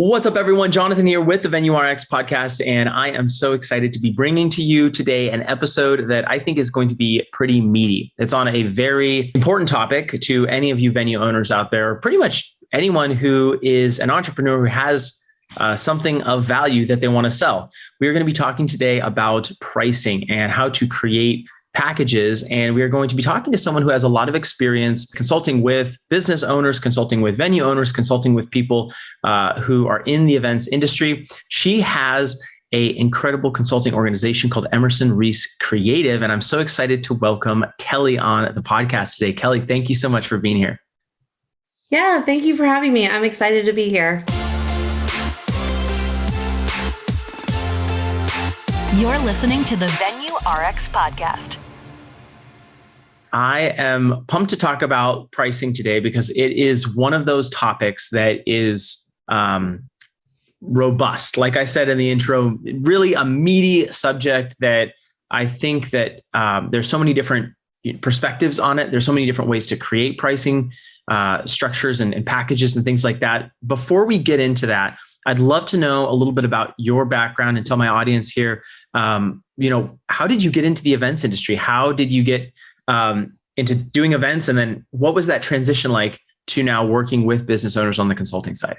What's up, everyone? Jonathan here with the Venue RX podcast, and I am so excited to be bringing to you today an episode that I think is going to be pretty meaty. It's on a very important topic to any of you venue owners out there, pretty much anyone who is an entrepreneur who has something of value that they want to sell. We're going to be talking today about pricing and how to create packages. And we are going to be talking to someone who has a lot of experience consulting with business owners, consulting with venue owners, consulting with people who are in the events industry. She has an incredible consulting organization called Emerson Reese Creative. And I'm so excited to welcome Kelly on the podcast today. Kelly, thank you so much for being here. Yeah, thank you for having me. I'm excited to be here. You're listening to the Venue RX podcast. I am pumped to talk about pricing today because it is one of those topics that is robust. Like I said in the intro, really a meaty subject that I think that there's so many different perspectives on it. There's so many different ways to create pricing structures and packages and things like that. Before we get into that, I'd love to know a little bit about your background and tell my audience here, how did you get into the events industry? How did you get into doing events? And then what was that transition like to now working with business owners on the consulting side?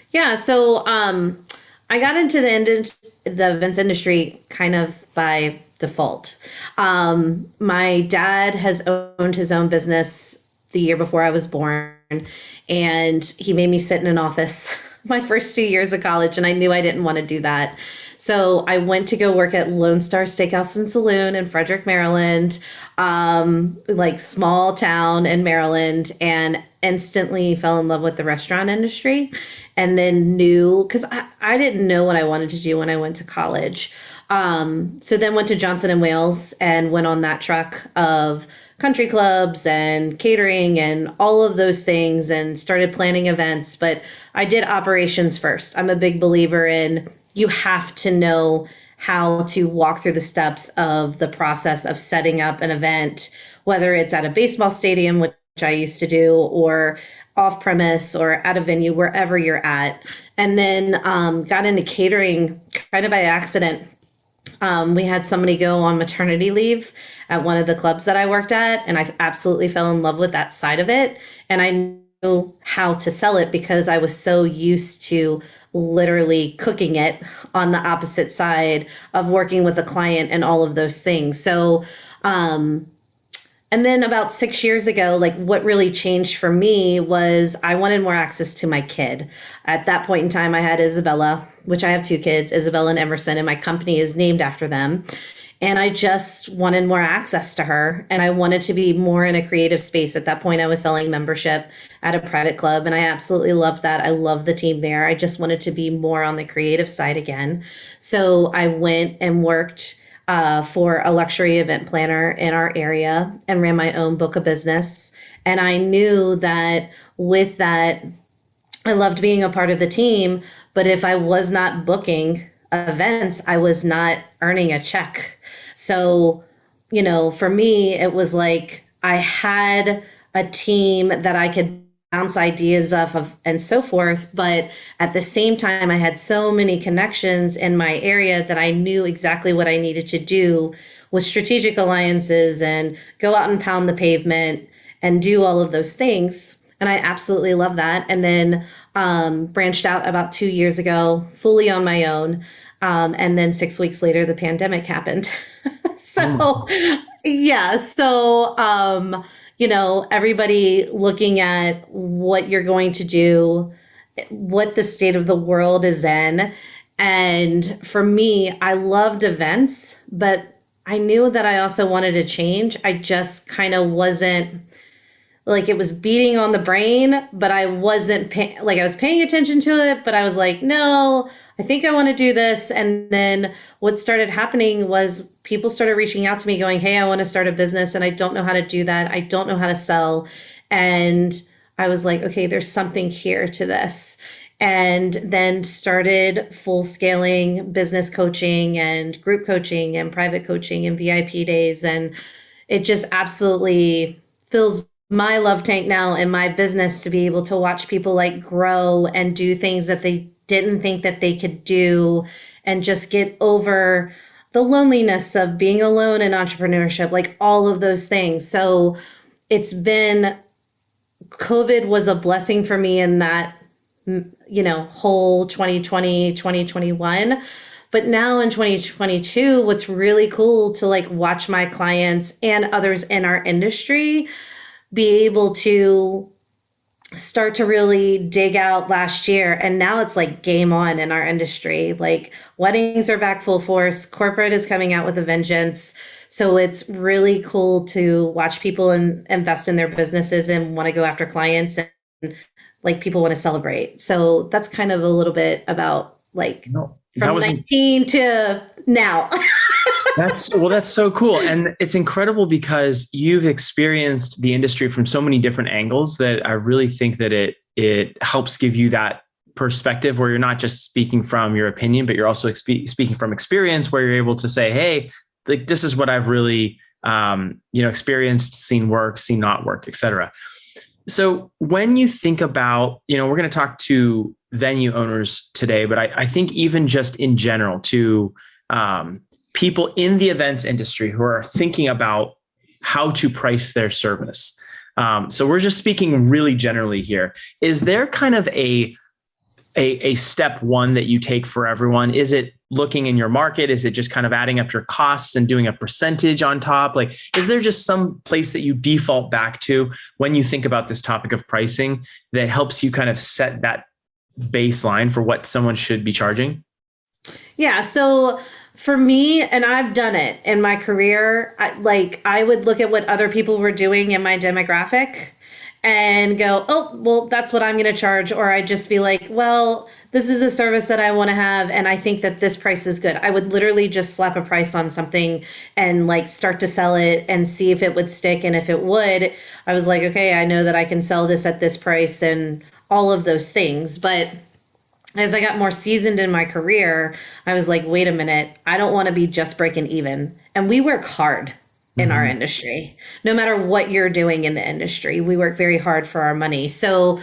Yeah. So I got into the events industry kind of by default. My dad has owned his own business the year before I was born, and he made me sit in an office my first 2 years of college, and I knew I didn't want to do that. So I went to go work at Lone Star Steakhouse and Saloon in Frederick, Maryland, like small town in Maryland, and instantly fell in love with the restaurant industry. And then knew, because I didn't know what I wanted to do when I went to college. So then went to Johnson & Wales and went on that truck of country clubs and catering and all of those things and started planning events. But I did operations first. I'm a big believer in you have to know how to walk through the steps of the process of setting up an event, whether it's at a baseball stadium, which I used to do, or off premise or at a venue, wherever you're at. And then got into catering kind of by accident. We had somebody go on maternity leave at one of the clubs that I worked at, and I absolutely fell in love with that side of it. And I knew how to sell it because I was so used to literally cooking it on the opposite side of working with a client and all of those things. So, and then about 6 years ago, like what really changed for me was I wanted more access to my kid. At that point in time, I had Isabella, which I have two kids, Isabella and Emerson, and my company is named after them. And I just wanted more access to her. And I wanted to be more in a creative space. At that point, I was selling membership at a private club, and I absolutely loved that. I love the team there. I just wanted to be more on the creative side again. So I went and worked for a luxury event planner in our area and ran my own book of business. And I knew that with that, I loved being a part of the team. But if I was not booking events, I was not earning a check. So, for me, it was like I had a team that I could bounce ideas off of and so forth. But at the same time, I had so many connections in my area that I knew exactly what I needed to do with strategic alliances and go out and pound the pavement and do all of those things. And I absolutely love that. And then branched out about 2 years ago, fully on my own. And then 6 weeks later, the pandemic happened. Everybody looking at what you're going to do, what the state of the world is in. And for me, I loved events, but I knew that I also wanted to change. I just kind of wasn't, like, it was beating on the brain, but I wasn't I was paying attention to it, but I was like, no, I think I want to do this. And then what started happening was people started reaching out to me going, hey, I want to start a business and I don't know how to do that. I don't know how to sell. And I was like, okay, there's something here to this. And then started full scaling business coaching and group coaching and private coaching and VIP days. And it just absolutely fills my love tank now in my business to be able to watch people like grow and do things that they didn't think that they could do and just get over the loneliness of being alone in entrepreneurship, like all of those things. So it's been, COVID was a blessing for me in that, whole 2020, 2021. But now in 2022, what's really cool to like watch my clients and others in our industry be able to start to really dig out last year. And now it's like game on in our industry. Like weddings are back full force. Corporate is coming out with a vengeance. So it's really cool to watch people invest in their businesses and want to go after clients, and like people want to celebrate. So that's kind of a little bit about like from 19 to now. That's so cool. And it's incredible because you've experienced the industry from so many different angles that I really think that it helps give you that perspective where you're not just speaking from your opinion, but you're also speaking from experience, where you're able to say, hey, like this is what I've really, experienced, seen work, seen not work, et cetera. So when you think about, we're going to talk to venue owners today, but I think even just in general to people in the events industry who are thinking about how to price their service. So we're just speaking really generally here. Is there kind of a step one that you take for everyone? Is it looking in your market? Is it just kind of adding up your costs and doing a percentage on top? Like, is there just some place that you default back to when you think about this topic of pricing that helps you kind of set that baseline for what someone should be charging? Yeah. So for me, and I've done it in my career, I would look at what other people were doing in my demographic and go, oh, well, that's what I'm going to charge. Or I'd just be like, well, this is a service that I want to have, and I think that this price is good. I would literally just slap a price on something and like start to sell it and see if it would stick. And if it would, I was like, okay, I know that I can sell this at this price and all of those things. But as I got more seasoned in my career, I was like, wait a minute, I don't want to be just breaking even. And we work hard in our industry. No matter what you're doing in the industry, we work very hard for our money. So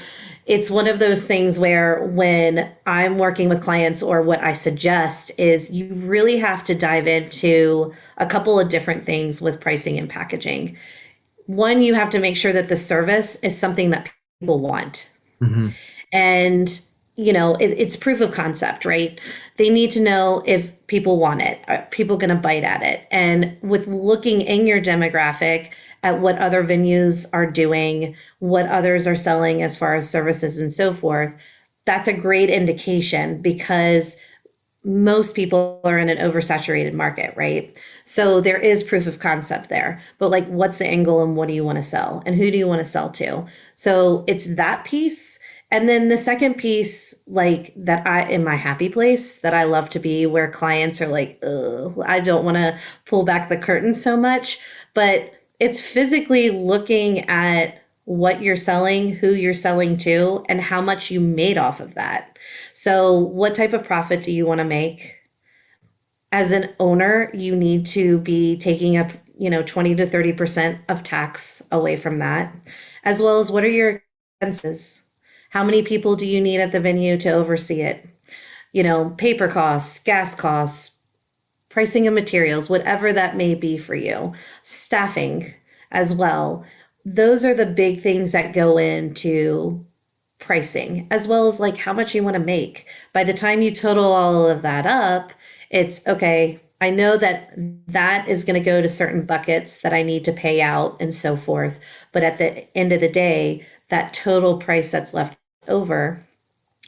it's one of those things where when I'm working with clients, or what I suggest is you really have to dive into a couple of different things with pricing and packaging. One, you have to make sure that the service is something that people want. And it's proof of concept, right? They need to know if people want it. Are people going to bite at it? And with looking in your demographic at what other venues are doing, what others are selling as far as services and so forth, that's a great indication, because most people are in an oversaturated market, right? So there is proof of concept there. But like, what's the angle and what do you want to sell? And who do you want to sell to? So it's that piece. And then the second piece, like that in my happy place that I love to be, where clients are like, ugh, I don't want to pull back the curtain so much, but it's physically looking at what you're selling, who you're selling to, and how much you made off of that. So what type of profit do you want to make? As an owner, you need to be taking up, 20 to 30% of tax away from that, as well as what are your expenses? How many people do you need at the venue to oversee it? Paper costs, gas costs, pricing of materials, whatever that may be for you, staffing as well. Those are the big things that go into pricing, as well as like how much you want to make. By the time you total all of that up, it's okay, I know that that is going to go to certain buckets that I need to pay out and so forth. But at the end of the day, that total price that's left over,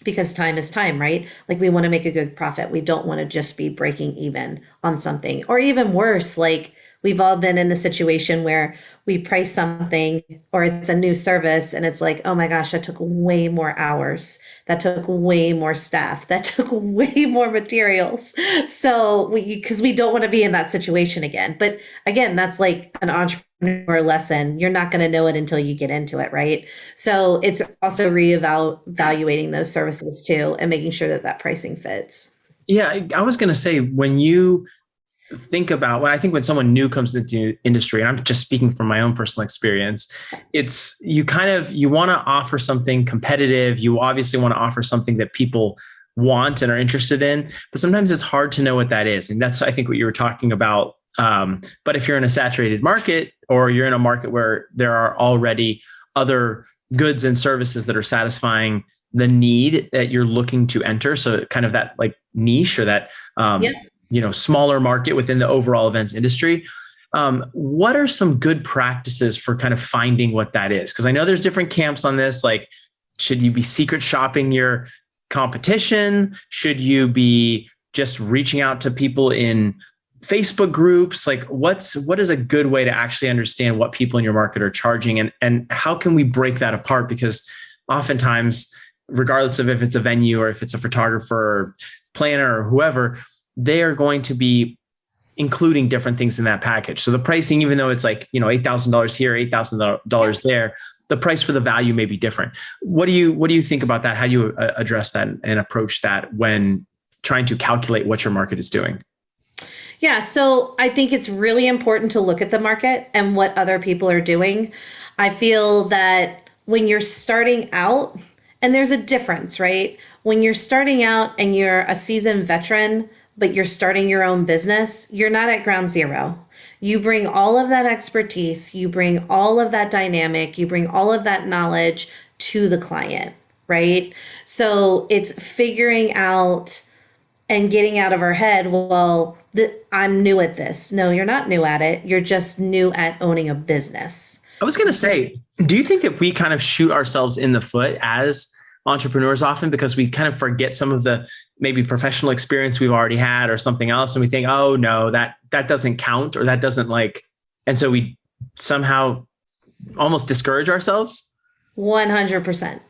because time is time, right? Like we want to make a good profit. We don't want to just be breaking even on something, or even worse, like we've all been in the situation where we price something or it's a new service and it's like, oh my gosh, that took way more hours. That took way more staff. That took way more materials. So because we don't want to be in that situation again. But again, that's like an entrepreneur lesson. You're not going to know it until you get into it, right? So it's also reevaluating those services too, and making sure that that pricing fits. Yeah, I was going to say, think about when someone new comes into the industry, and I'm just speaking from my own personal experience, it's you want to offer something competitive. You obviously want to offer something that people want and are interested in, but sometimes it's hard to know what that is. And that's, I think, what you were talking about. But if you're in a saturated market, or you're in a market where there are already other goods and services that are satisfying the need that you're looking to enter, so kind of that like niche, or that smaller market within the overall events industry, what are some good practices for kind of finding what that is? Because I know there's different camps on this. Like, should you be secret shopping your competition? Should you be just reaching out to people in Facebook groups? Like, what is a good way to actually understand what people in your market are charging, and how can we break that apart? Because oftentimes, regardless of if it's a venue or if it's a photographer or planner or whoever, they are going to be including different things in that package. So the pricing, even though it's like, $8,000 here, $8,000 there, the price for the value may be different. What do you think about that? How do you address that and approach that when trying to calculate what your market is doing? Yeah, so I think it's really important to look at the market and what other people are doing. I feel that when you're starting out, and there's a difference, right? When you're starting out and you're a seasoned veteran, but you're starting your own business, you're not at ground zero. You bring all of that expertise, you bring all of that dynamic, you bring all of that knowledge to the client, right? So it's figuring out and getting out of our head, well, I'm new at this. No, you're not new at it. You're just new at owning a business. I was going to say, do you think that we kind of shoot ourselves in the foot as entrepreneurs often because we kind of forget some of the maybe professional experience we've already had or something else, and we think, oh no, that doesn't count, or that doesn't and so we somehow almost discourage ourselves? 100%.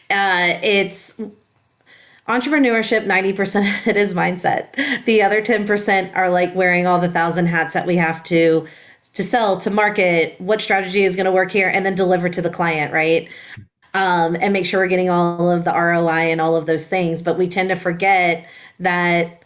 It's entrepreneurship. 90% of it is mindset. The other 10% are like wearing all the 1,000 hats that we have to sell, to market, what strategy is going to work here, and then deliver to the client, right? And make sure we're getting all of the ROI and all of those things. But we tend to forget that,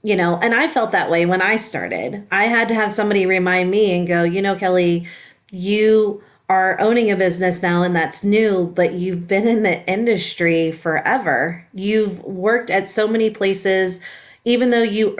and I felt that way when I started. I had to have somebody remind me and go, Kelly, you are owning a business now, and that's new, but you've been in the industry forever. You've worked at so many places. Even though you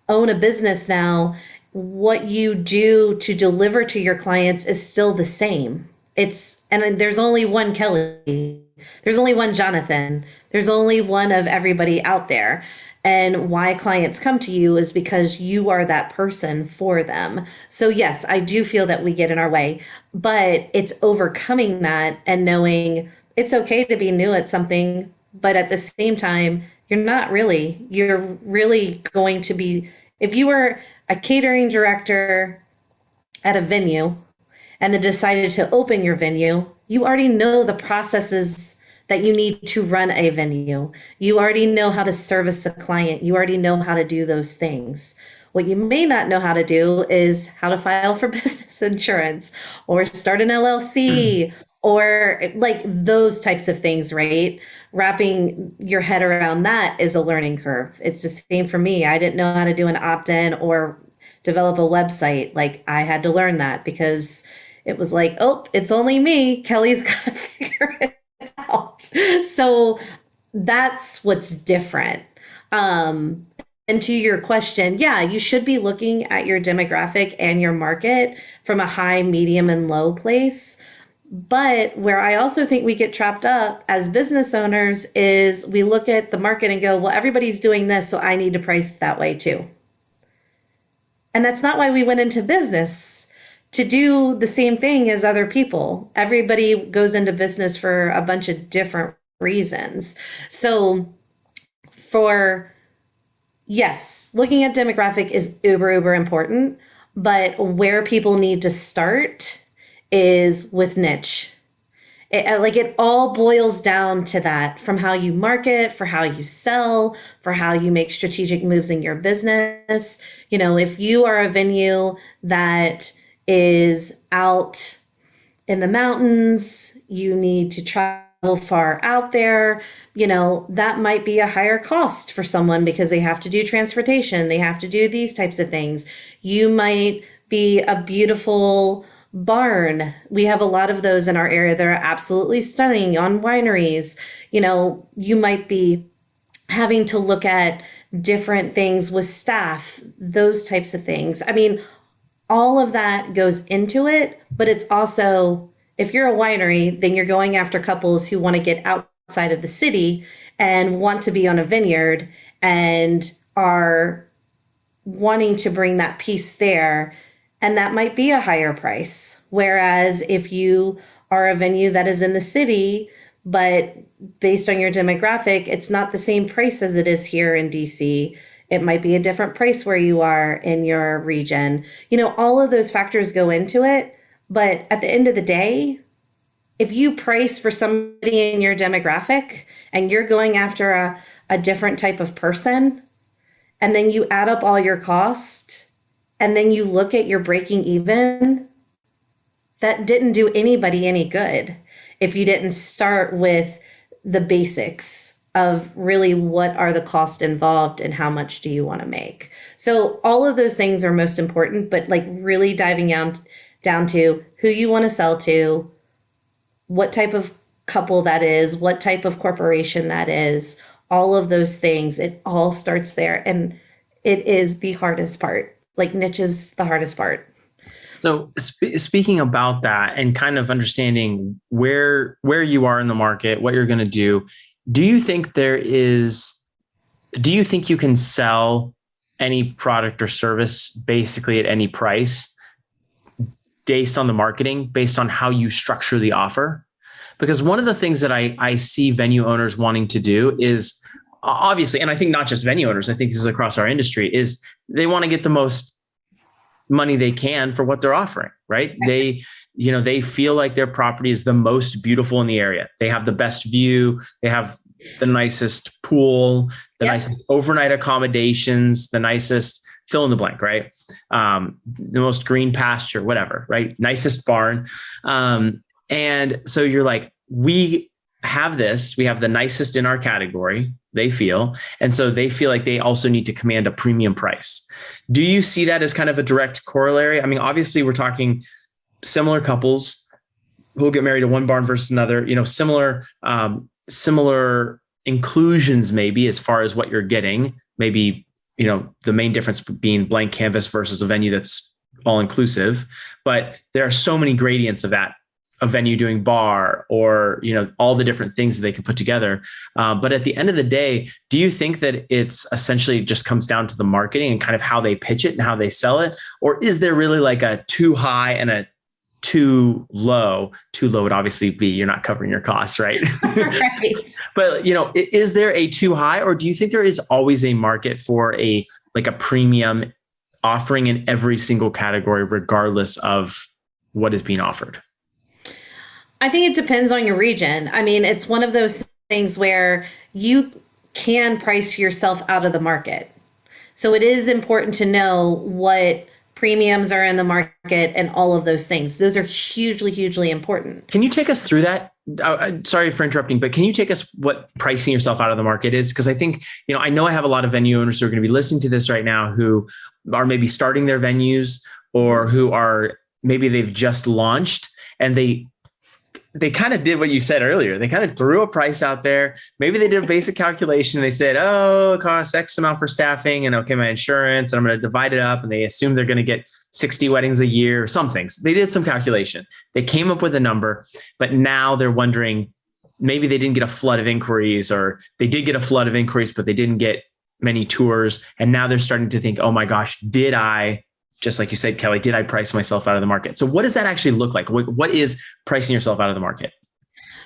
own a business now, what you do to deliver to your clients is still the same. And there's only one Kelly, there's only one Jonathan, there's only one of everybody out there. And why clients come to you is because you are that person for them. So yes, I do feel that we get in our way, but it's overcoming that and knowing it's okay to be new at something, but at the same time, you're really going to be, if you were a catering director at a venue and then decided to open your venue, you already know the processes that you need to run a venue. You already know how to service a client. You already know how to do those things. What you may not know how to do is how to file for business insurance or start an LLC or like those types of things, right? Wrapping your head around that is a learning curve. It's the same for me. I didn't know how to do an opt-in or develop a website. Like, I had to learn that because it was like, oh, it's only me. Kelly's got to figure it out. So that's what's different. And to your question, yeah, you should be looking at your demographic and your market from a high, medium, and low place. But where I also think we get trapped up as business owners is we look at the market and go, well, everybody's doing this, so I need to price that way too. And that's not why we went into business, to do the same thing as other people. Everybody goes into business for a bunch of different reasons. So yes, looking at demographic is uber important, but where people need to start is with niche. It all boils down to that, from how you market, for how you sell, for how you make strategic moves in your business. If you are a venue that is out in the mountains, you need to travel far out there, that might be a higher cost for someone because they have to do transportation. They have to do these types of things. You might be a beautiful barn. We have a lot of those in our area that are absolutely stunning on wineries. You might be having to look at different things with staff, those types of things. I mean, all of that goes into it, but it's also, if you're a winery, then you're going after couples who want to get outside of the city and want to be on a vineyard and are wanting to bring that piece there. And that might be a higher price. Whereas if you are a venue that is in the city, but based on your demographic, it's not the same price as it is here in DC. It might be a different price where you are in your region. All of those factors go into it. But at the end of the day, if you price for somebody in your demographic and you're going after a different type of person, and then you add up all your costs, and then you look at your breaking even, that didn't do anybody any good if you didn't start with the basics of really what are the costs involved and how much do you want to make. So all of those things are most important, but really diving down to who you want to sell to, what type of couple that is, what type of corporation that is, all of those things. It all starts there. And it is the hardest part. Niche is the hardest part. So speaking about that and kind of understanding where you are in the market, what you're going to do you think you can sell any product or service basically at any price based on the marketing, based on how you structure the offer? Because one of the things that I see venue owners wanting to do is obviously, and I think not just venue owners, I think this is across our industry, is they want to get the most money they can for what they're offering, right? They feel like their property is the most beautiful in the area. They have the best view. They have the nicest pool, the nicest overnight accommodations, the nicest fill in the blank, right? The most green pasture, whatever, right? Nicest barn. And so you're like, we have the nicest in our category, they feel. And so they feel like they also need to command a premium price. Do you see that as kind of a direct corollary? I mean, obviously we're talking similar couples who'll get married to one barn versus another, similar inclusions, maybe as far as what you're getting, maybe, the main difference being blank canvas versus a venue that's all inclusive, but there are so many gradients of that. A venue doing bar or, all the different things that they can put together. But at the end of the day, do you think that it's essentially just comes down to the marketing and kind of how they pitch it and how they sell it? Or is there really like a too high and a too low? Too low would obviously be you're not covering your costs, right? Right. But, is there a too high, or do you think there is always a market for a premium offering in every single category, regardless of what is being offered? I think it depends on your region. I mean, it's one of those things where you can price yourself out of the market. So it is important to know what premiums are in the market and all of those things. Those are hugely, hugely important. Can you take us through that? Sorry for interrupting, but can you take us what pricing yourself out of the market is? Because I think, I know I have a lot of venue owners who are going to be listening to this right now who are maybe starting their venues or who are, maybe they've just launched and they kind of did what you said earlier. They kind of threw a price out there. Maybe they did a basic calculation. They said, it costs X amount for staffing and okay, my insurance, and I'm going to divide it up. And they assume they're going to get 60 weddings a year, some things. They did some calculation. They came up with a number, but now they're wondering, maybe they didn't get a flood of inquiries, or they did get a flood of inquiries, but they didn't get many tours. And now they're starting to think, oh my gosh, just like you said, Kelly, did I price myself out of the market? So what does that actually look like? What is pricing yourself out of the market?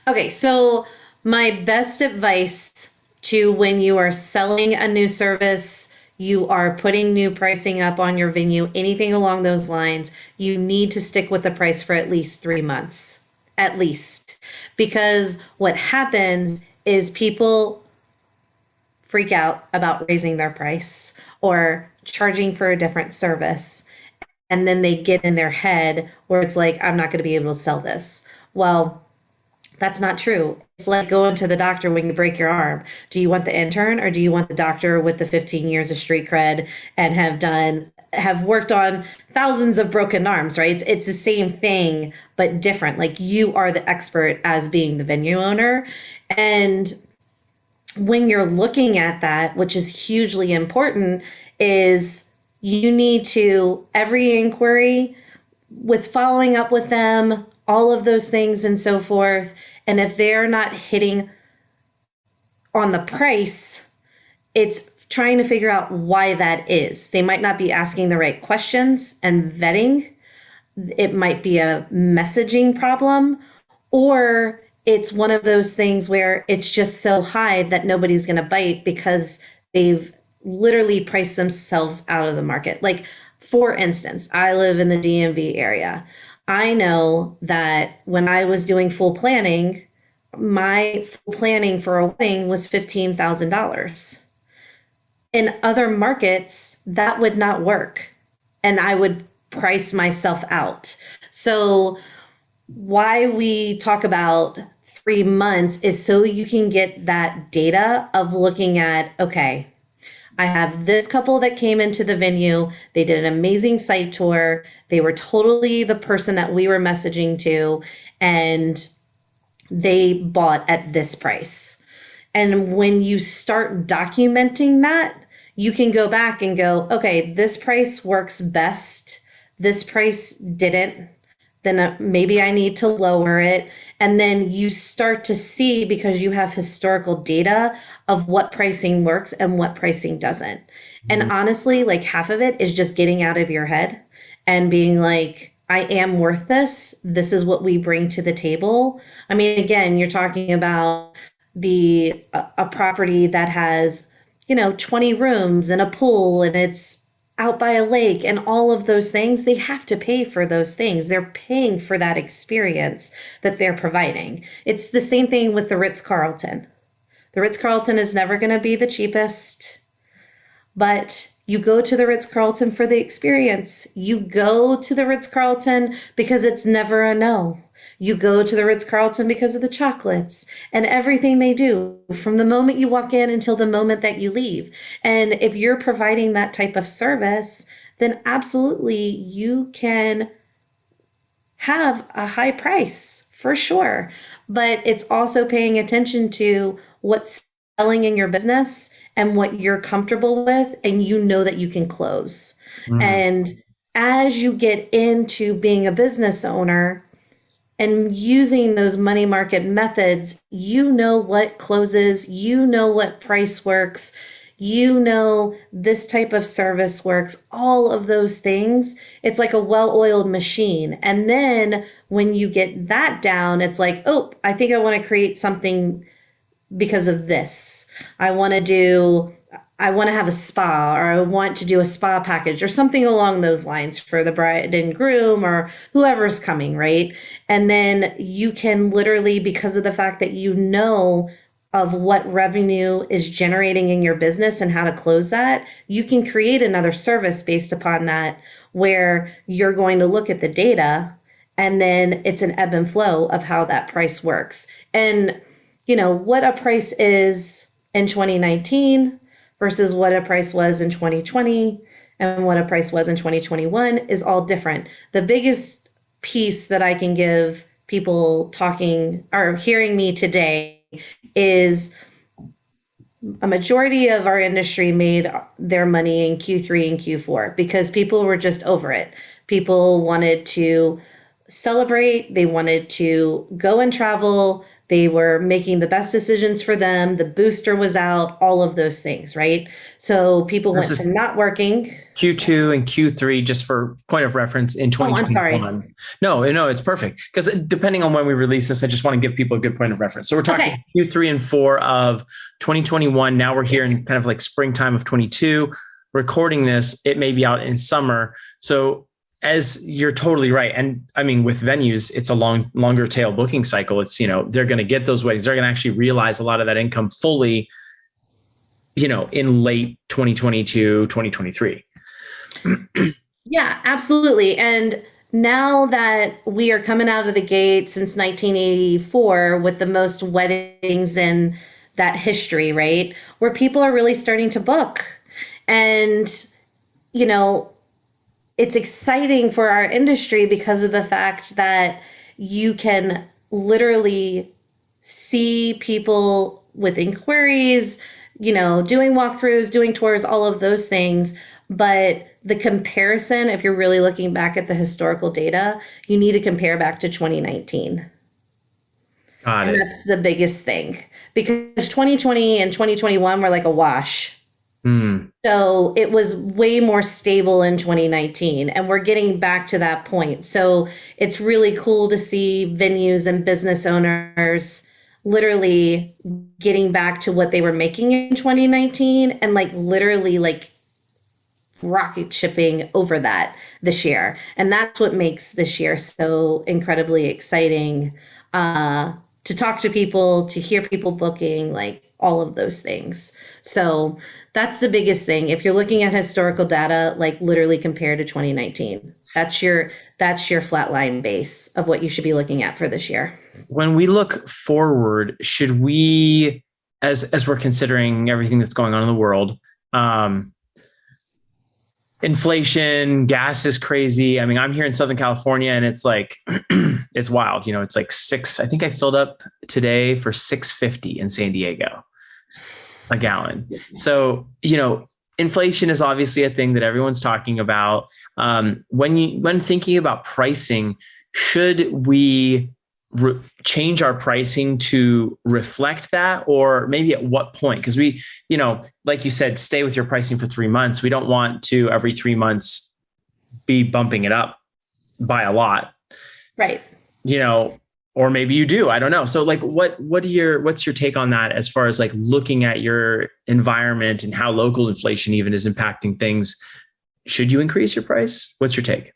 Okay, so my best advice to when you are selling a new service, you are putting new pricing up on your venue, anything along those lines, you need to stick with the price for at least 3 months, at least. Because what happens is people freak out about raising their price or charging for a different service. And then they get in their head where it's like, I'm not going to be able to sell this. Well, That's not true. It's like going to the doctor when you break your arm. Do you want the intern or do you want the doctor with the 15 years of street cred and have worked on thousands of broken arms, right? It's the same thing, but different. Like you are the expert as being the venue owner. And when you're looking at that, which is hugely important, is you need to, every inquiry with following up with them, all of those things and so forth. And if they're not hitting on the price, it's trying to figure out why that is. They might not be asking the right questions and vetting. It might be a messaging problem, or it's one of those things where it's just so high that nobody's going to bite because they've literally priced themselves out of the market. Like, for instance, I live in the DMV area. I know that when I was doing full planning, my full planning for a wedding was $15,000. In other markets, that would not work, and I would price myself out. So why we talk about 3 months is so you can get that data of looking at, okay, I have this couple that came into the venue. They did an amazing site tour. They were totally the person that we were messaging to, and they bought at this price. And when you start documenting that, you can go back and go, okay, this price works best. This price didn't. Then maybe I need to lower it. And then you start to see, because you have historical data of what pricing works and what pricing doesn't. And honestly, like half of it is just getting out of your head and being like, I am worth this. This is what we bring to the table. I mean, again, you're talking about a property that has, 20 rooms and a pool, and it's out by a lake and all of those things. They have to pay for those things. They're paying for that experience that they're providing. It's the same thing with the Ritz-Carlton. The Ritz-Carlton is never going to be the cheapest, but you go to the Ritz-Carlton for the experience. You go to the Ritz-Carlton because it's never a no. You go to the Ritz-Carlton because of the chocolates and everything they do from the moment you walk in until the moment that you leave. And if you're providing that type of service, then absolutely you can have a high price for sure. But it's also paying attention to what's selling in your business and what you're comfortable with, and that you can close. And as you get into being a business owner, and using those money market methods, what closes, what price works, this type of service works, all of those things. It's like a well-oiled machine. And then when you get that down, it's like, oh, I think I want to create something because of this. I want to have a spa, or I want to do a spa package or something along those lines for the bride and groom or whoever's coming, right? And then you can literally, because of the fact that of what revenue is generating in your business and how to close that, you can create another service based upon that, where you're going to look at the data and then it's an ebb and flow of how that price works. And what a price is in 2019 versus what a price was in 2020 and what a price was in 2021 is all different. The biggest piece that I can give people talking or hearing me today is a majority of our industry made their money in Q3 and Q4 because people were just over it. People wanted to celebrate. They wanted to go and travel. They were making the best decisions for them. The booster was out, all of those things, right? So people went to not working. Q2 and Q3, just for point of reference, in 2021. Oh, I'm sorry. No, it's perfect. Because depending on when we release this, I just want to give people a good point of reference. So we're talking Q3 and 4 of 2021. Now we're here in kind of like springtime of 22. Recording this, it may be out in summer. So as you're totally right. And I mean, with venues, it's a longer tail booking cycle. It's, they're going to get those weddings. They're going to actually realize a lot of that income fully, in late 2022, 2023. Yeah, absolutely. And now that we are coming out of the gate since 1984 with the most weddings in that history, right? Where people are really starting to book. And, you know, it's exciting for our industry because of the fact that you can literally see people with inquiries, you know, doing walkthroughs, doing tours, all of those things. But the comparison, if you're really looking back at the historical data, you need to compare back to 2019. Got And it. that's the biggest thing, because 2020 and 2021 were like a wash. So it was way more stable in 2019, and we're getting back to that point. So it's really cool to see venues and business owners literally getting back to what they were making in 2019 and like literally like rocket shipping over that this year. And that's what makes this year so incredibly exciting, to talk to people, to hear people booking, like all of those things. So that's the biggest thing. If you're looking at historical data, like literally compare to 2019, that's your flat line base of what you should be looking at for this year. When we look forward, should we, as we're considering everything that's going on in the world, inflation, gas is crazy. I mean, I'm here in Southern California and it's like, it's wild. You know, it's like I think I filled up today for $6.50 in San Diego a gallon. So, you know, inflation is obviously a thing that everyone's talking about. When thinking about pricing, should we change our pricing to reflect that, or maybe at what point? Because we, you know, like you said, stay with your pricing for 3 months. We don't want to every 3 months be bumping it up by a lot, right? You know, or maybe you do. I don't know. So, like, what's your take on that as far as like looking at your environment and how local inflation even is impacting things? Should you increase your price? What's your take?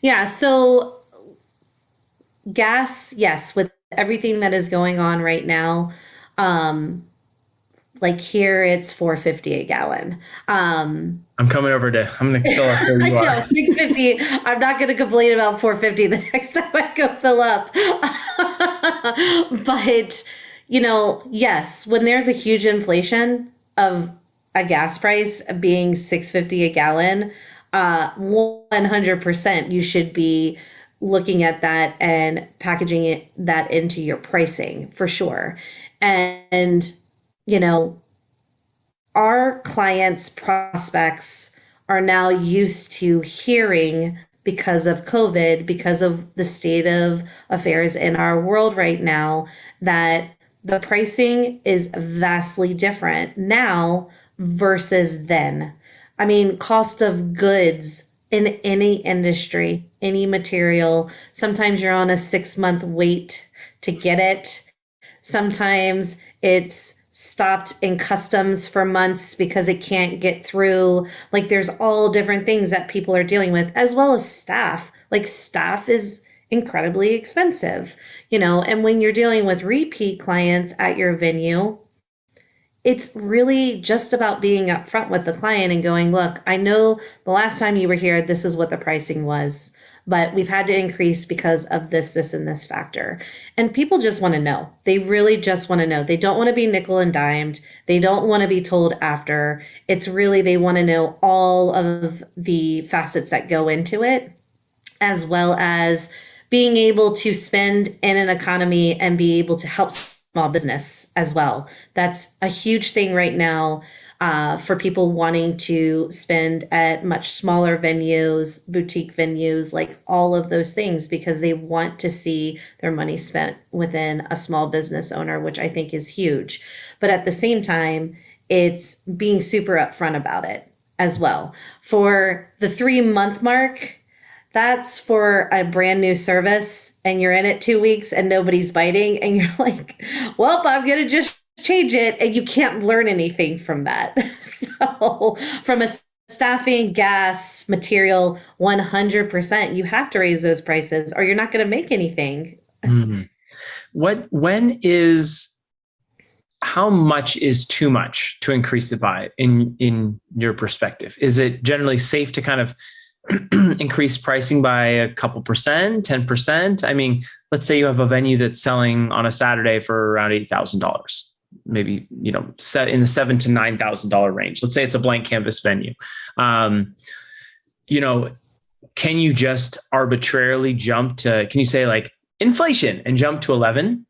Yeah. So gas, yes, with everything that is going on right now, like here it's $4.50 a gallon. I'm coming over to, I'm going to fill up where you are. $6.50. I'm not going to complain about $4.50 the next time I go fill up. But, you know, yes, when there's a huge inflation of a gas price being $6.50 a gallon, 100% you should be looking at that and packaging that into your pricing for sure. And, you know, our clients' prospects are now used to hearing, because of COVID, because of the state of affairs in our world right now, that the pricing is vastly different now versus then. I mean, cost of goods in any industry, any material, sometimes you're on a 6-month wait to get it. Sometimes it's stopped in customs for months because it can't get through. Like, there's all different things that people are dealing with, as well as staff. Like, staff is incredibly expensive, you know, and when you're dealing with repeat clients at your venue, it's really just about being upfront with the client and going, look, I know the last time you were here, this is what the pricing was, but we've had to increase because of this, and this factor. And people just want to know. They really just want to know. They don't want to be nickel and dimed. They don't want to be told after. It's really, they want to know all of the facets that go into it, as well as being able to spend in an economy and be able to help small business as well. That's a huge thing right now, for people wanting to spend at much smaller venues, boutique venues, like all of those things, because they want to see their money spent within a small business owner, which I think is huge. But at the same time, it's being super upfront about it as well. For the 3-month mark, that's for a brand new service and you're in it 2 weeks and nobody's biting and you're like, well, I'm going to just change it. And you can't learn anything from that. So from a staffing, gas, material, 100%, you have to raise those prices or you're not going to make anything. How much is too much to increase it by in your perspective? Is it generally safe to kind of increase pricing by a couple percent, 10%. I mean, let's say you have a venue that's selling on a Saturday for around $8,000, maybe, set in the $7,000 to $9,000 range. Let's say it's a blank canvas venue. Can you just arbitrarily can you say like inflation and jump to 11?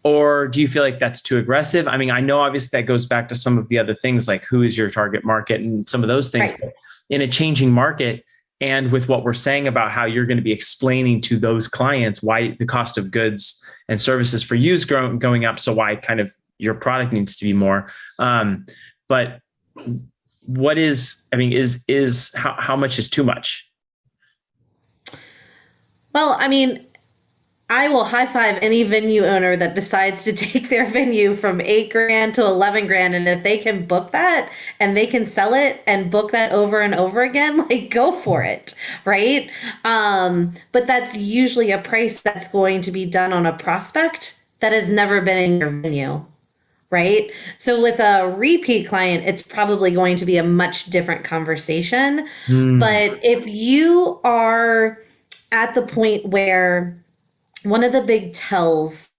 Or do you feel like that's too aggressive? I mean, I know obviously that goes back to some of the other things like who is your target market and some of those things. Right. But in a changing market, and with what we're saying about how you're going to be explaining to those clients why the cost of goods and services for you is going up, so why kind of your product needs to be more. But what is how much is too much? Well, I mean, I will high five any venue owner that decides to take their venue from $8,000 to $11,000. And if they can book that and they can sell it and book that over and over again, like go for it. Right. But that's usually a price that's going to be done on a prospect that has never been in your venue. Right. So with a repeat client, it's probably going to be a much different conversation. But if you are at the point where one of the big tells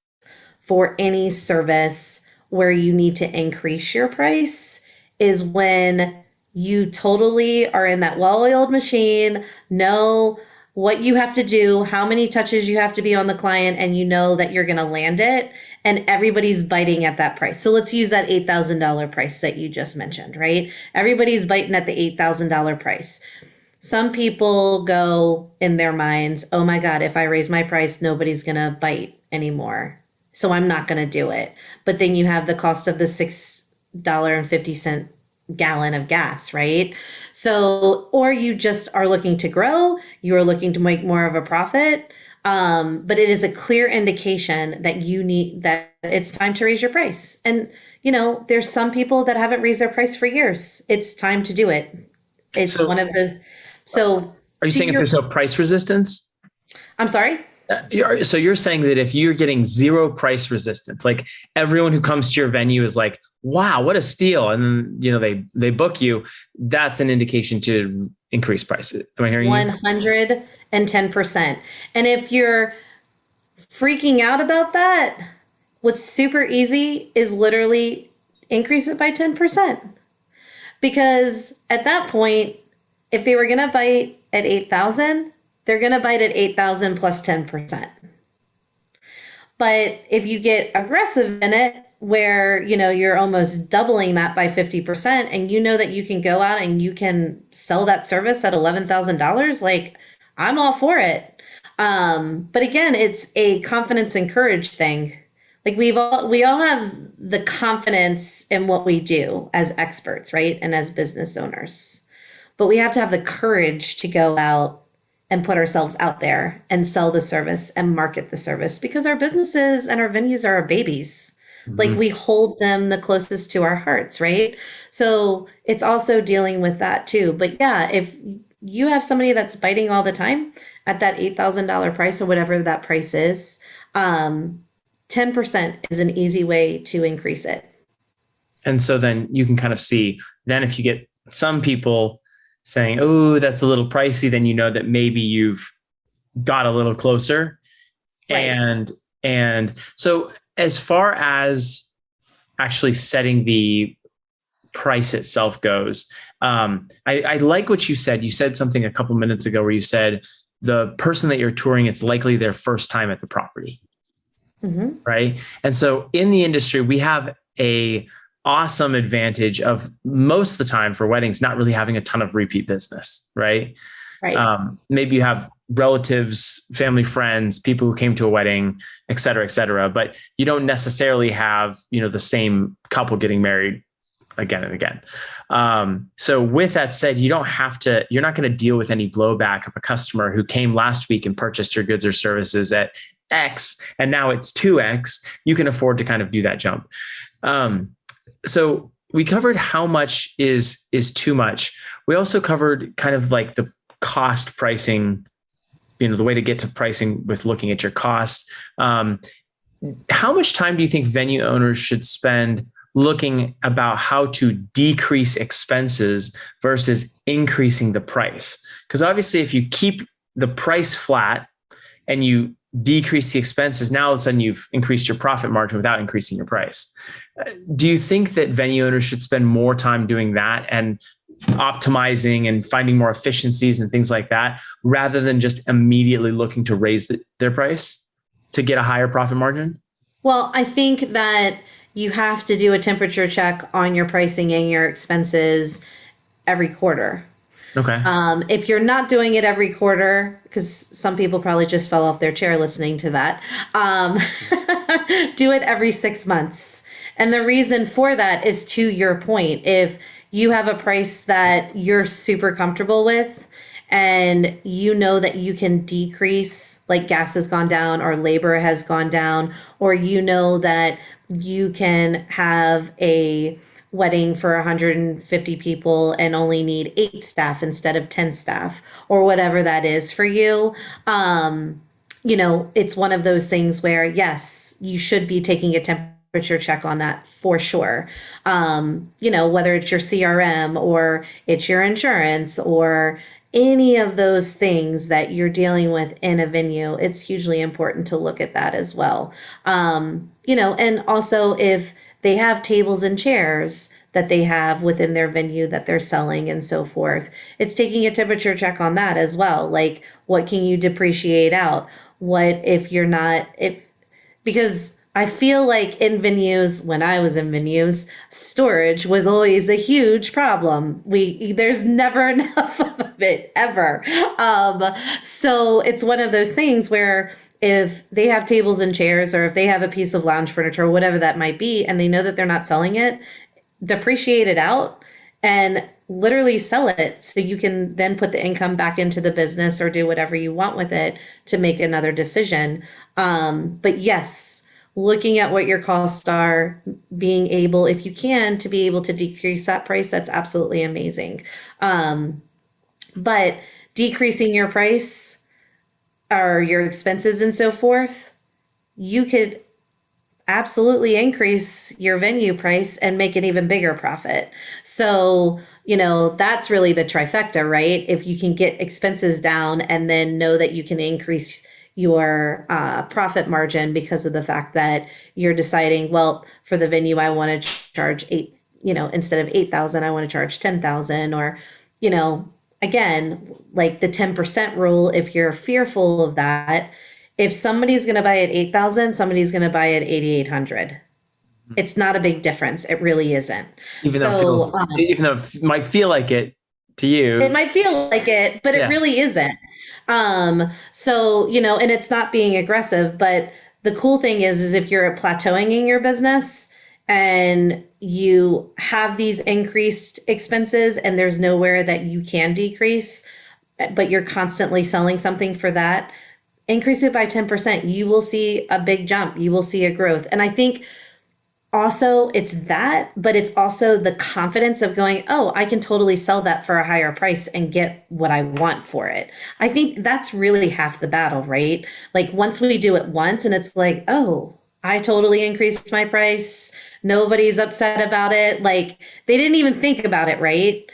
for any service where you need to increase your price is when you totally are in that well-oiled machine, know what you have to do, how many touches you have to be on the client, and you know that you're going to land it, and everybody's biting at that price. So let's use that $8,000 price that you just mentioned, right? Everybody's biting at the $8,000 price. Some people go in their minds, oh my God, if I raise my price, nobody's going to bite anymore. So I'm not going to do it. But then you have the cost of the $6.50 gallon of gas, right? So, or you just are looking to grow, you are looking to make more of a profit. But it is a clear indication that that it's time to raise your price. And, there's some people that haven't raised their price for years. It's time to do it. It's So are you saying if there's no price resistance? I'm sorry? So you're saying that if you're getting zero price resistance, like everyone who comes to your venue is like, wow, what a steal. And then, they book you. That's an indication to increase prices. Am I hearing you? 110%. And if you're freaking out about that, what's super easy is literally increase it by 10%. Because at that point, if they were going to bite at 8,000, they're going to bite at 8,000 plus 10%. But if you get aggressive in it, where, you're almost doubling that by 50%, and you know that you can go out and you can sell that service at $11,000, like I'm all for it. But again, it's a confidence and courage thing. Like we all have the confidence in what we do as experts, right? And as business owners. But we have to have the courage to go out and put ourselves out there and sell the service and market the service, because our businesses and our venues are our babies. Mm-hmm. Like we hold them the closest to our hearts, right? So it's also dealing with that too. But yeah, if you have somebody that's biting all the time at that $8,000 price or whatever that price is, 10% is an easy way to increase it. And so then you can kind of see, then if you get some people saying, oh, that's a little pricey, then you know that maybe you've got a little closer. Right. And so as far as actually setting the price itself goes, I like what you said. You said something a couple minutes ago where you said the person that you're touring, it's likely their first time at the property. Mm-hmm. Right. And so in the industry, we have a awesome advantage of most of the time for weddings, not really having a ton of repeat business, right? Right. Maybe you have relatives, family, friends, people who came to a wedding, et cetera, but you don't necessarily have, the same couple getting married again and again. So with that said, you're not going to deal with any blowback of a customer who came last week and purchased your goods or services at X, and now it's 2X. You can afford to kind of do that jump. So we covered how much is too much. We also covered kind of like the cost pricing, the way to get to pricing with looking at your cost. How much time do you think venue owners should spend looking about how to decrease expenses versus increasing the price? Because obviously, if you keep the price flat and you decrease the expenses, now all of a sudden you've increased your profit margin without increasing your price. Do you think that venue owners should spend more time doing that and optimizing and finding more efficiencies and things like that, rather than just immediately looking to raise their price to get a higher profit margin? Well, I think that you have to do a temperature check on your pricing and your expenses every quarter. Okay. If you're not doing it every quarter, because some people probably just fell off their chair listening to that, do it every 6 months. And the reason for that is, to your point, if you have a price that you're super comfortable with and you know that you can decrease, like gas has gone down or labor has gone down, or you know that you can have a wedding for 150 people and only need 8 staff instead of 10 staff, or whatever that is for you. It's one of those things where, yes, you should be taking a temperature check on that for sure. Whether it's your CRM or it's your insurance or any of those things that you're dealing with in a venue, it's hugely important to look at that as well. And also if they have tables and chairs that they have within their venue that they're selling and so forth, it's taking a temperature check on that as well. Like, what can you depreciate out? What if you're not, because I feel like in venues, when I was in venues, storage was always a huge problem. There's never enough of it ever. So it's one of those things where if they have tables and chairs, or if they have a piece of lounge furniture, or whatever that might be, and they know that they're not selling it, depreciate it out and literally sell it, so you can then put the income back into the business or do whatever you want with it to make another decision. But yes, looking at what your costs are, being able, if you can, to be able to decrease that price, that's absolutely amazing. But decreasing your price or your expenses and so forth, you could absolutely increase your venue price and make an even bigger profit. So, that's really the trifecta, right? If you can get expenses down and then know that you can increase your profit margin because of the fact that you're deciding, well, for the venue, I want to charge instead of 8,000, I want to charge 10,000, or, again, like the 10% rule, if you're fearful of that, if somebody's going to buy at 8,000, somebody's going to buy at 8,800. It's not a big difference. It really isn't. Even though it might feel like it to you. It might feel like it, but it really isn't. And it's not being aggressive, but the cool thing is if you're plateauing in your business and you have these increased expenses and there's nowhere that you can decrease, but you're constantly selling something for that, increase it by 10%. You will see a big jump. You will see a growth. And I think also it's that, but it's also the confidence of going, oh, I can totally sell that for a higher price and get what I want for it. I think that's really half the battle, right? Like, once we do it once and it's like, oh, I totally increased my price, nobody's upset about it. Like, they didn't even think about it, right?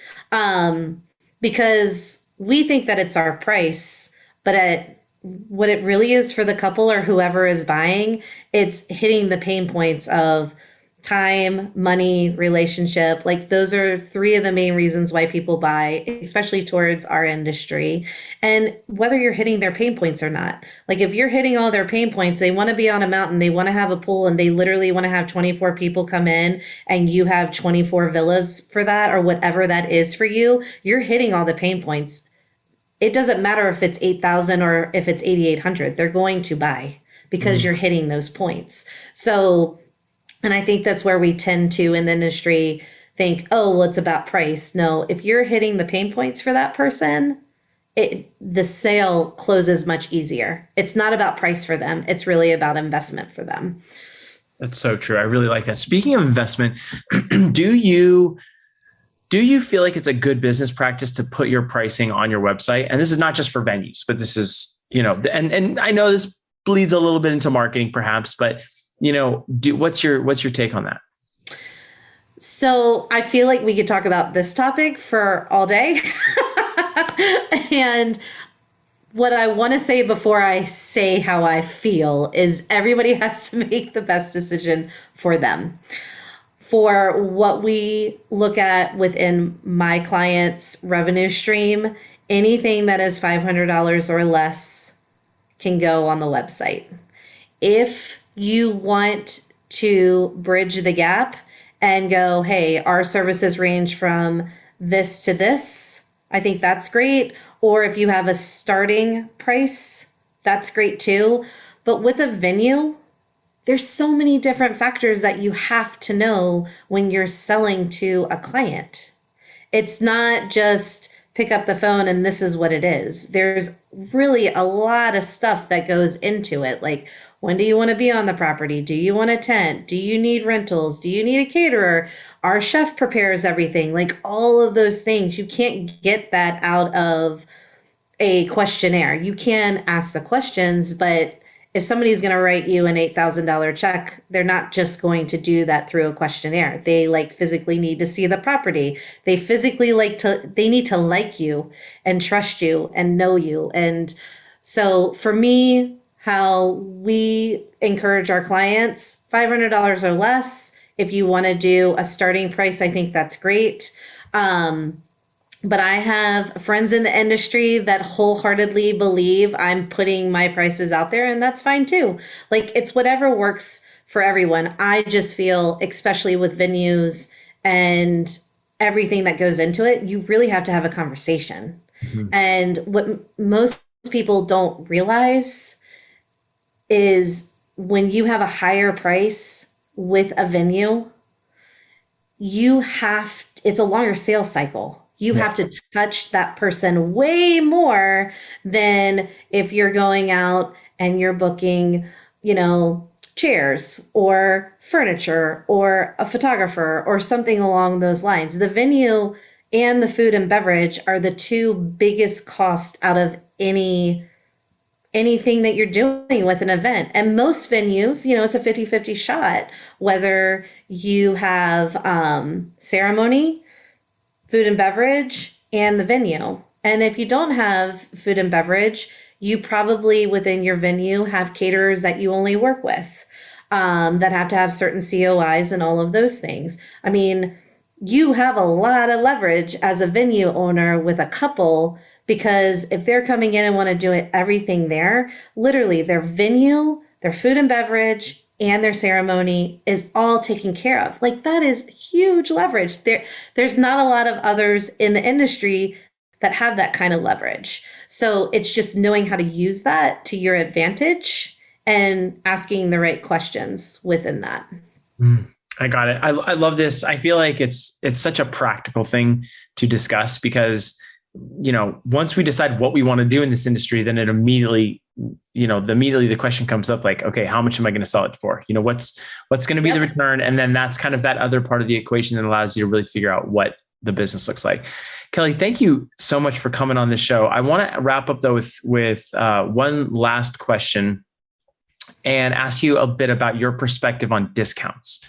Because we think that it's our price, but what it really is for the couple or whoever is buying, it's hitting the pain points of time, money, relationship. Like, those are 3 of the main reasons why people buy, especially towards our industry. And whether you're hitting their pain points or not, like if you're hitting all their pain points, they want to be on a mountain, they want to have a pool, and they literally want to have 24 people come in, and you have 24 villas for that, or whatever that is for you, you're hitting all the pain points. It doesn't matter if it's 8,000 or if it's 8,800, they're going to buy because you're hitting those points. So, and I think that's where we tend to, in the industry, think, oh, well, it's about price. No, if you're hitting the pain points for that person, the sale closes much easier. It's not about price for them. It's really about investment for them. That's so true. I really like that. Speaking of investment, do you feel like it's a good business practice to put your pricing on your website? And this is not just for venues, but this is, and I know this bleeds a little bit into marketing perhaps, but what's your take on that? So I feel like we could talk about this topic for all day. And what I want to say before I say how I feel is everybody has to make the best decision for them. For what we look at within my client's revenue stream, anything that is $500 or less can go on the website. If you want to bridge the gap and go, hey, our services range from this to this, I think that's great. Or if you have a starting price, that's great too. But with a venue, there's so many different factors that you have to know when you're selling to a client. It's not just pick up the phone and this is what it is. There's really a lot of stuff that goes into it. Like, when do you want to be on the property? Do you want a tent? Do you need rentals? Do you need a caterer? Our chef prepares everything. Like, all of those things. You can't get that out of a questionnaire. You can ask the questions, but if somebody's going to write you an $8,000 check, they're not just going to do that through a questionnaire. They physically need to see the property. They physically they need to like you and trust you and know you. And so for me, how we encourage our clients, $500 or less. If you want to do a starting price, I think that's great. But I have friends in the industry that wholeheartedly believe I'm putting my prices out there, and that's fine too. Like, it's whatever works for everyone. I just feel, especially with venues and everything that goes into it, you really have to have a conversation. Mm-hmm. And what most people don't realize is when you have a higher price with a venue, it's a longer sales cycle. You have to touch that person way more than if you're going out and you're booking, chairs or furniture or a photographer or something along those lines. The venue and the food and beverage are the two biggest costs out of anything that you're doing with an event. And most venues, it's a 50-50 shot, whether you have ceremony, food and beverage, and the venue. And if you don't have food and beverage, you probably within your venue have caterers that you only work with, that have to have certain COIs and all of those things. I mean, you have a lot of leverage as a venue owner with a couple, because if they're coming in and want to do everything there, literally their venue, their food and beverage, and their ceremony is all taken care of. Like, that is huge leverage. There's not a lot of others in the industry that have that kind of leverage. So it's just knowing how to use that to your advantage and asking the right questions within that. I got it. I love this. I feel like it's such a practical thing to discuss because, once we decide what we want to do in this industry, then it immediately the question comes up like, okay, how much am I going to sell it for? What's going to be the return? And then that's kind of that other part of the equation that allows you to really figure out what the business looks like. Kelly, thank you so much for coming on this show. I want to wrap up though with one last question and ask you a bit about your perspective on discounts,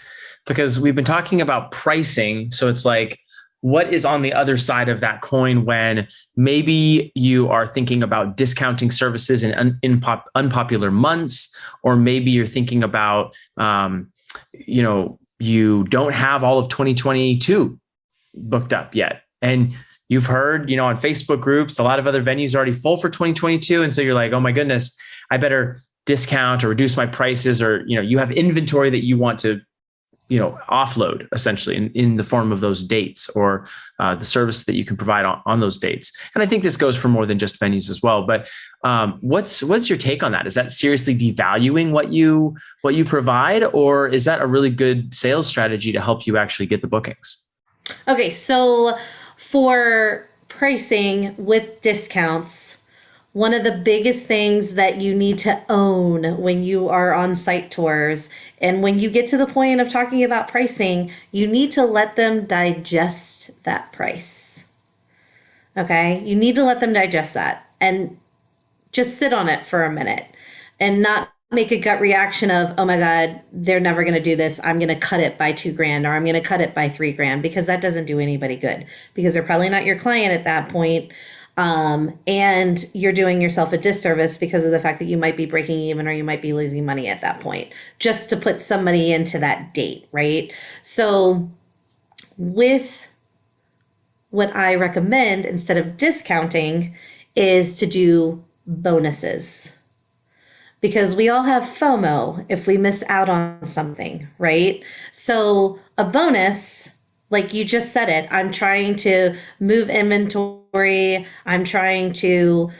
because we've been talking about pricing. So it's like, what is on the other side of that coin when maybe you are thinking about discounting services in unpopular months, or maybe you're thinking about, you don't have all of 2022 booked up yet. And you've heard, on Facebook groups, a lot of other venues are already full for 2022. And so you're like, oh my goodness, I better discount or reduce my prices, or, you have inventory that you want to offload essentially in the form of those dates or the service that you can provide on those dates. And I think this goes for more than just venues as well. But what's your take on that? Is that seriously devaluing what you provide, or is that a really good sales strategy to help you actually get the bookings? Okay, so for pricing with discounts, one of the biggest things that you need to own when you are on site tours, and when you get to the point of talking about pricing, you need to let them digest that price. Okay? You need to let them digest that and just sit on it for a minute and not make a gut reaction of, oh my God, they're never going to do this. I'm going to cut it by $2,000 or I'm going to cut it by $3,000, because that doesn't do anybody good, because they're probably not your client at that point. And you're doing yourself a disservice because of the fact that you might be breaking even or you might be losing money at that point, just to put somebody into that date, right? So with what I recommend, instead of discounting, is to do bonuses. Because we all have FOMO if we miss out on something, right? So a bonus, like you just said it, I'm trying to move inventory. I'm trying to,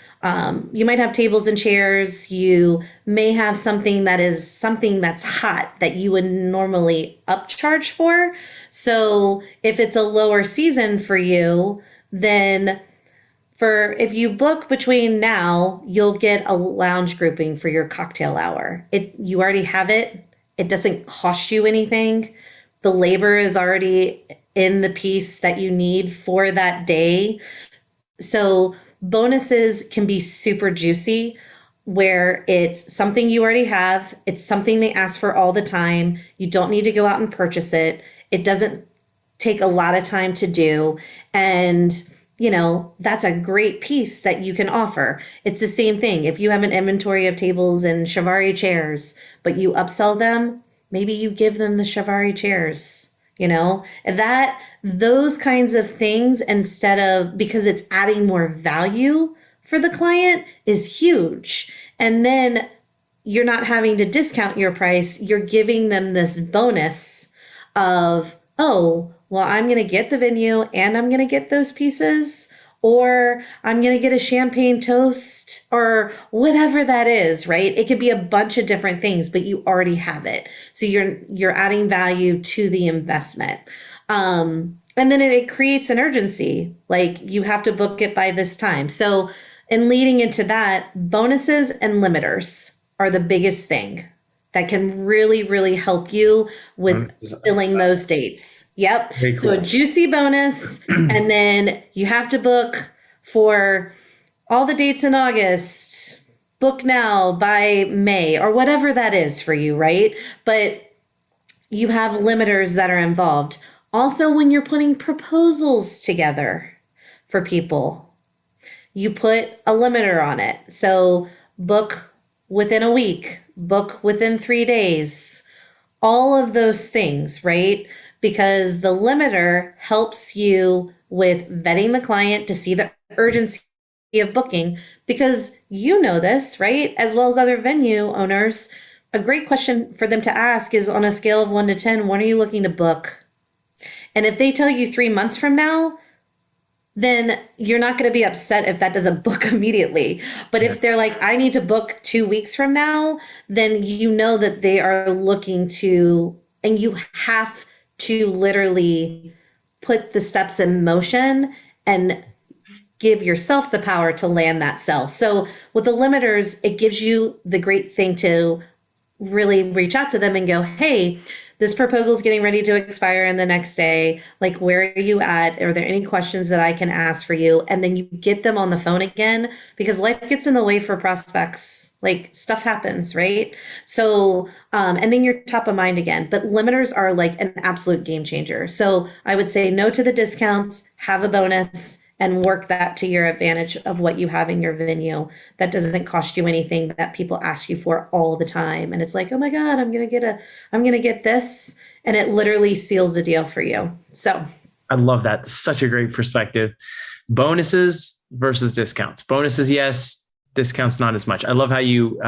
you might have tables and chairs. You may have something that's hot that you would normally upcharge for. So if it's a lower season for you, then if you book between now, you'll get a lounge grouping for your cocktail hour. You already have it. It doesn't cost you anything. The labor is already in the piece that you need for that day. So bonuses can be super juicy, where it's something you already have. It's something they ask for all the time. You don't need to go out and purchase it. It doesn't take a lot of time to do. And that's a great piece that you can offer. It's the same thing. If you have an inventory of tables and Shivari chairs, but you upsell them, maybe you give them the Shivari chairs, those kinds of things, instead of, because it's adding more value for the client, is huge. And then you're not having to discount your price. You're giving them this bonus of, oh, well, I'm going to get the venue and I'm going to get those pieces, or I'm going to get a champagne toast, or whatever that is, right? It could be a bunch of different things, but you already have it. So you're adding value to the investment. And then it creates an urgency, like you have to book it by this time. So in leading into that, bonuses and limiters are the biggest thing that can really, really help you with filling those dates. Yep. Cool. So a juicy bonus, and then you have to book for all the dates in August. Book now by May, or whatever that is for you, right? But you have limiters that are involved. Also, when you're putting proposals together for people, you put a limiter on it. So book within a week, book within 3 days, all of those things, right? Because the limiter helps you with vetting the client to see the urgency of booking, because you know this, right? As well as other venue owners, a great question for them to ask is, on a scale of 1 to 10, when are you looking to book? And if they tell you 3 months from now, then you're not going to be upset if that doesn't book immediately. But if they're like, I need to book 2 weeks from now, then you know that they are looking to, and you have to literally put the steps in motion and give yourself the power to land that sell. So with the limiters, it gives you the great thing to really reach out to them and go, hey, this proposal is getting ready to expire in the next day. Like, where are you at? Are there any questions that I can ask for you? And then you get them on the phone again, because life gets in the way for prospects. Like, stuff happens, right? So, and then you're top of mind again. But limiters are like an absolute game changer. So I would say no to the discounts, have a bonus, and work that to your advantage of what you have in your venue that doesn't cost you anything, that people ask you for all the time. And it's like, oh my God, I'm going to get this. And it literally seals the deal for you. So I love that. Such a great perspective. Bonuses versus discounts. Bonuses, yes. Discounts, not as much. I love how you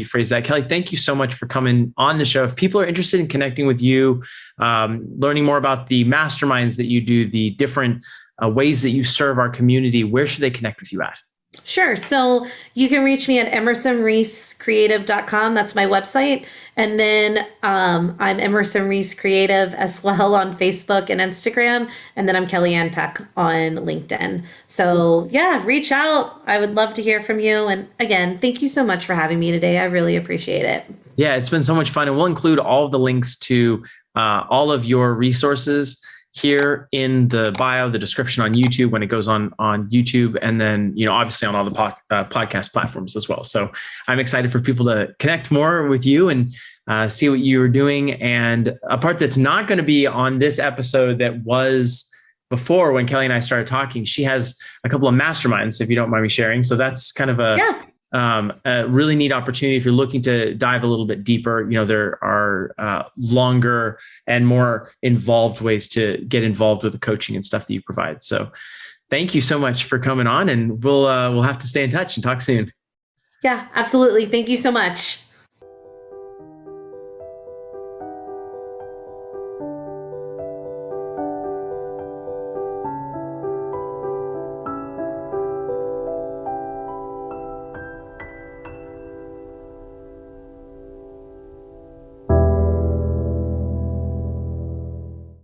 phrase that. Kelly, thank you so much for coming on the show. If people are interested in connecting with you, learning more about the masterminds that you do, the different ways that you serve our community, where should they connect with you at? Sure. So you can reach me at emersonreesecreative.com. That's my website. And then I'm Emerson Reese Creative as well on Facebook and Instagram. And then I'm Kelly Ann Peck on LinkedIn. So yeah, reach out. I would love to hear from you. And again, thank you so much for having me today. I really appreciate it. Yeah, it's been so much fun. And we'll include all of the links to all of your resources here in the bio, the description on YouTube when it goes on YouTube, and then, obviously on all the podcast platforms as well. So I'm excited for people to connect more with you and see what you're doing. And a part that's not going to be on this episode that was before, when Kelly and I started talking, she has a couple of masterminds, if you don't mind me sharing. So that's kind of a really neat opportunity if you're looking to dive a little bit deeper. There are longer and more involved ways to get involved with the coaching and stuff that you provide. So thank you so much for coming on, and we'll have to stay in touch and talk soon. Yeah, absolutely. Thank you so much.